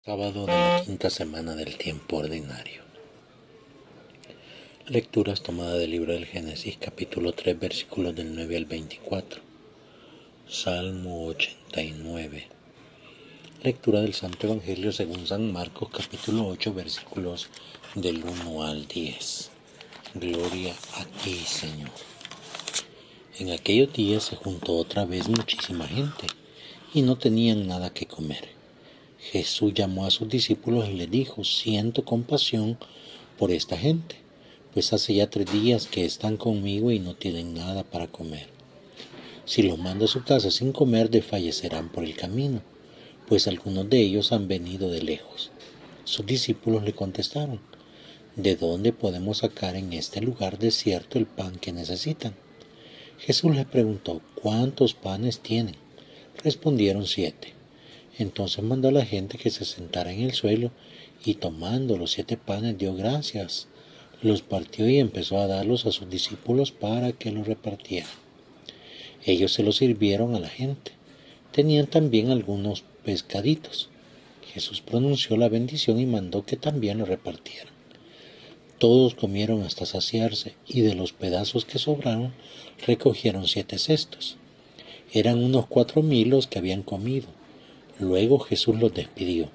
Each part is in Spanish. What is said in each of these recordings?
Sábado de la quinta semana del tiempo ordinario. Lecturas tomadas del libro del Génesis, capítulo 3, versículos del 9 al 24. Salmo 89. Lectura del Santo Evangelio según San Marcos, capítulo 8, versículos del 1 al 10. Gloria a ti, Señor. En aquellos días se juntó otra vez muchísima gente y no tenían nada que comer. Jesús llamó a sus discípulos y les dijo: siento compasión por esta gente, pues hace ya 3 días que están conmigo y no tienen nada para comer. Si los mando a su casa sin comer, desfallecerán por el camino, pues algunos de ellos han venido de lejos. Sus discípulos le contestaron: ¿de dónde podemos sacar en este lugar desierto el pan que necesitan? Jesús les preguntó: ¿cuántos panes tienen? Respondieron: 7. Entonces mandó a la gente que se sentara en el suelo, y tomando los 7 panes dio gracias, los partió y empezó a darlos a sus discípulos para que los repartieran. Ellos se los sirvieron a la gente. Tenían también algunos pescaditos. Jesús pronunció la bendición y mandó que también lo repartieran. Todos comieron hasta saciarse, y de los pedazos que sobraron recogieron 7 cestos. Eran unos 4,000 los que habían comido. Luego Jesús los despidió.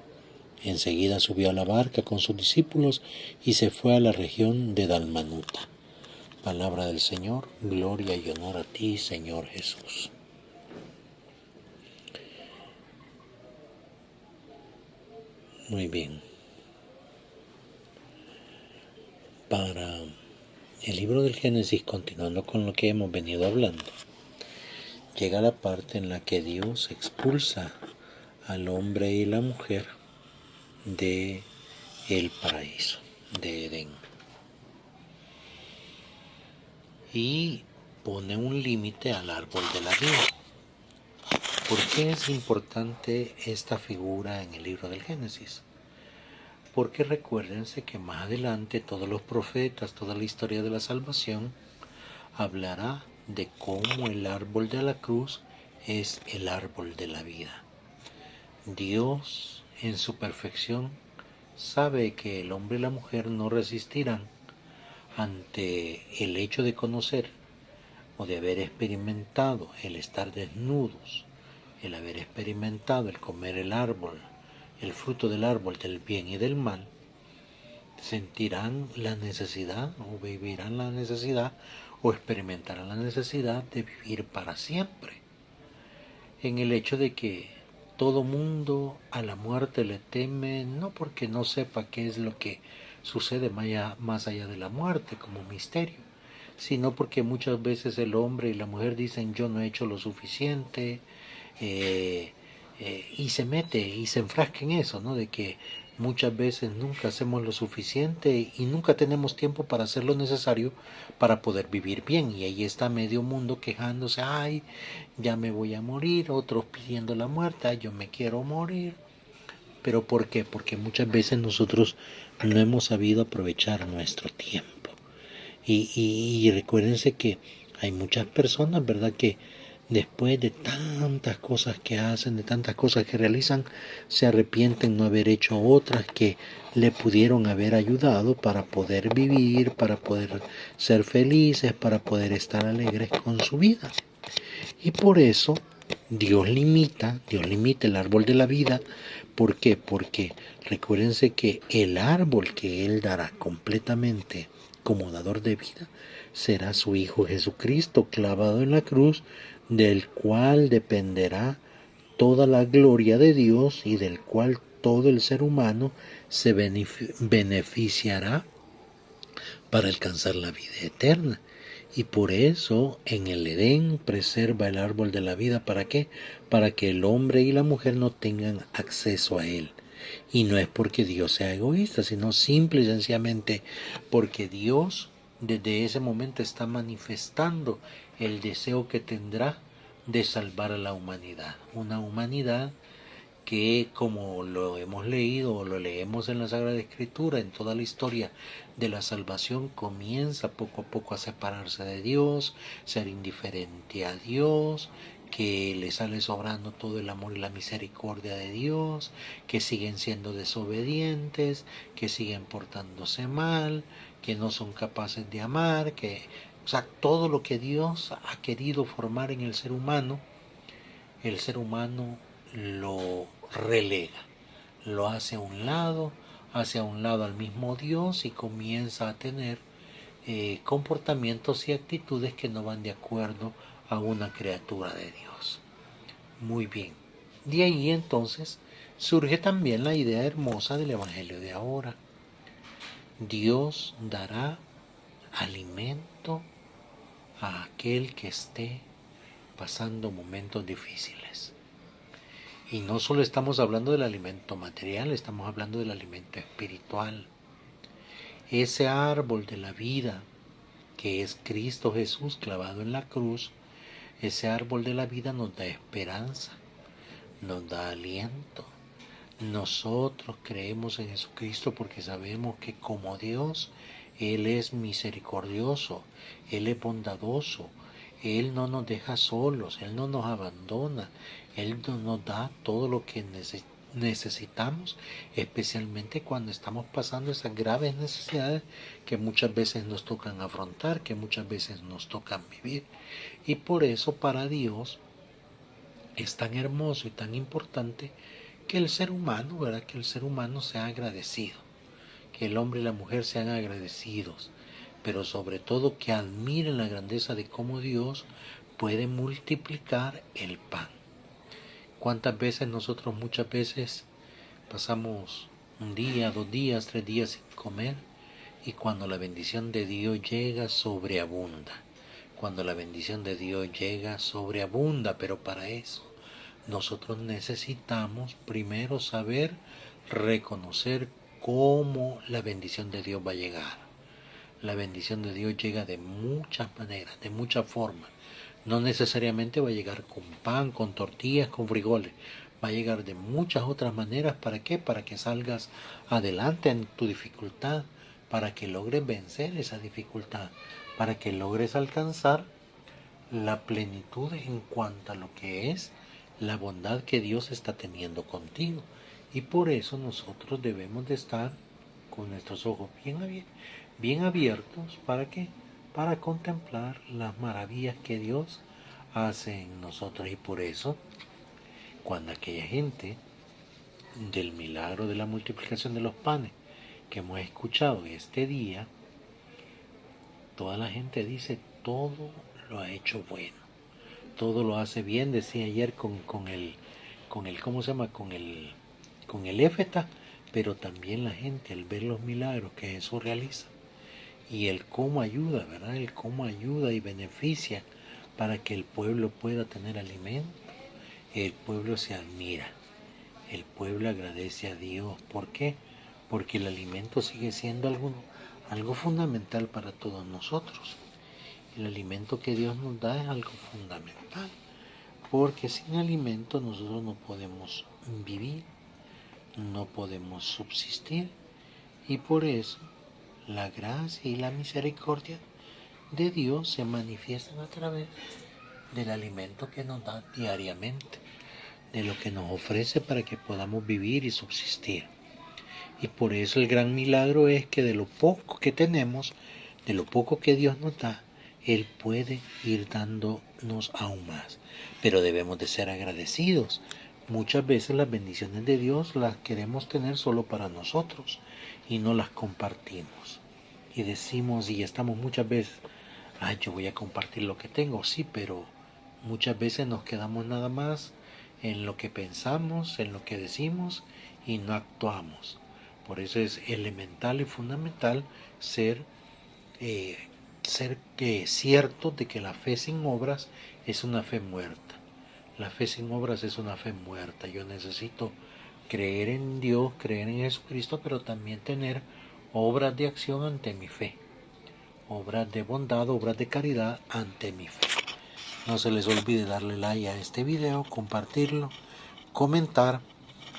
Enseguida subió a la barca con sus discípulos y se fue a la región de Dalmanuta. Palabra del Señor, gloria y honor a ti, Señor Jesús. Muy bien. Para el libro del Génesis, continuando con lo que hemos venido hablando, llega la parte en la que Dios expulsa al hombre y la mujer de el paraíso, de Edén, y pone un límite al árbol de la vida. ¿Por qué es importante esta figura en el libro del Génesis? Porque recuérdense que más adelante todos los profetas, toda la historia de la salvación, hablará de cómo el árbol de la cruz es el árbol de la vida. Dios, en su perfección, sabe que el hombre y la mujer no resistirán ante el hecho de conocer o de haber experimentado el estar desnudos, el haber experimentado el comer el árbol, el fruto del árbol del bien y del mal. Sentirán la necesidad o vivirán la necesidad o experimentarán la necesidad de vivir para siempre, en el hecho de que todo mundo a la muerte le teme, no porque no sepa qué es lo que sucede más allá de la muerte como misterio, sino porque muchas veces el hombre y la mujer dicen: yo no he hecho lo suficiente, y se mete y se enfrasca en eso, ¿no? De que muchas veces nunca hacemos lo suficiente y nunca tenemos tiempo para hacer lo necesario para poder vivir bien. Y ahí está medio mundo quejándose: ay, ya me voy a morir, otros pidiendo la muerte: ay, yo me quiero morir. ¿Pero por qué? Porque muchas veces nosotros no hemos sabido aprovechar nuestro tiempo. Y recuérdense que hay muchas personas, ¿verdad?, que después de tantas cosas que hacen, de tantas cosas que realizan, se arrepienten no haber hecho otras que le pudieron haber ayudado para poder vivir, para poder ser felices, para poder estar alegres con su vida. Y por eso Dios limita el árbol de la vida. ¿Por qué? Porque recuérdense que el árbol que Él dará completamente como dador de vida será su Hijo Jesucristo clavado en la cruz, del cual dependerá toda la gloria de Dios y del cual todo el ser humano se beneficiará para alcanzar la vida eterna. Y por eso en el Edén preserva el árbol de la vida. ¿Para qué? Para que el hombre y la mujer no tengan acceso a él. Y no es porque Dios sea egoísta, sino simple y sencillamente porque Dios desde ese momento está manifestando el deseo que tendrá de salvar a la humanidad. Una humanidad que, como lo hemos leído o lo leemos en la Sagrada Escritura, en toda la historia de la salvación, comienza poco a poco a separarse de Dios, ser indiferente a Dios, que le sale sobrando todo el amor y la misericordia de Dios, que siguen siendo desobedientes, que siguen portándose mal, que no son capaces de amar, o sea, todo lo que Dios ha querido formar en el ser humano lo relega, lo hace a un lado al mismo Dios y comienza a tener comportamientos y actitudes que no van de acuerdo a una criatura de Dios. Muy bien. De ahí entonces surge también la idea hermosa del Evangelio de ahora. Dios dará alimento a aquel que esté pasando momentos difíciles. Y no solo estamos hablando del alimento material, estamos hablando del alimento espiritual. Ese árbol de la vida que es Cristo Jesús clavado en la cruz, ese árbol de la vida nos da esperanza, nos da aliento. Nosotros creemos en Jesucristo porque sabemos que como Dios, Él es misericordioso, Él es bondadoso, Él no nos deja solos, Él no nos abandona, Él nos da todo lo que necesitamos, especialmente cuando estamos pasando esas graves necesidades que muchas veces nos tocan afrontar, que muchas veces nos tocan vivir. Y por eso para Dios es tan hermoso y tan importante que el ser humano, ¿verdad? Que el ser humano sea agradecido, que el hombre y la mujer sean agradecidos, pero sobre todo que admiren la grandeza de cómo Dios puede multiplicar el pan. ¿Cuántas veces nosotros muchas veces pasamos un día, 2 días, 3 días sin comer? Y cuando la bendición de Dios llega, sobreabunda. Cuando la bendición de Dios llega, sobreabunda, pero para eso nosotros necesitamos primero saber reconocer cómo la bendición de Dios va a llegar. La bendición de Dios llega de muchas maneras, de muchas formas. No necesariamente va a llegar con pan, con tortillas, con frijoles. Va a llegar de muchas otras maneras. ¿Para qué? Para que salgas adelante en tu dificultad, para que logres vencer esa dificultad, para que logres alcanzar la plenitud en cuanto a lo que es la bondad que Dios está teniendo contigo. Y por eso nosotros debemos de estar con nuestros ojos bien abiertos. ¿Para qué? Para contemplar las maravillas que Dios hace en nosotros. Y por eso, cuando aquella gente del milagro de la multiplicación de los panes que hemos escuchado este día, toda la gente dice, todo lo ha hecho bueno, todo lo hace bien. Decía ayer con el ¿cómo se llama? Con el éfeta, pero también la gente al ver los milagros que Jesús realiza y el cómo ayuda, ¿verdad? El cómo ayuda y beneficia para que el pueblo pueda tener alimento. El pueblo se admira, el pueblo agradece a Dios. ¿Por qué? Porque el alimento sigue siendo algo fundamental para todos nosotros. El alimento que Dios nos da es algo fundamental, porque sin alimento nosotros no podemos vivir, no podemos subsistir, y por eso la gracia y la misericordia de Dios se manifiestan a través del alimento que nos da diariamente, de lo que nos ofrece para que podamos vivir y subsistir. Y por eso el gran milagro es que de lo poco que tenemos, de lo poco que Dios nos da, Él puede ir dándonos aún más. Pero debemos de ser agradecidos. Muchas veces las bendiciones de Dios las queremos tener solo para nosotros y no las compartimos. Y decimos y estamos muchas veces, yo voy a compartir lo que tengo, sí, pero muchas veces nos quedamos nada más en lo que pensamos, en lo que decimos y no actuamos. Por eso es elemental y fundamental ser cierto de que la fe sin obras es una fe muerta. La fe sin obras es una fe muerta. Yo necesito creer en Dios, creer en Jesucristo, pero también tener obras de acción ante mi fe. Obras de bondad, obras de caridad ante mi fe. No se les olvide darle like a este video, compartirlo, comentar,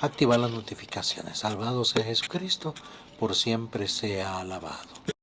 activar las notificaciones. Alabado sea Jesucristo, por siempre sea alabado.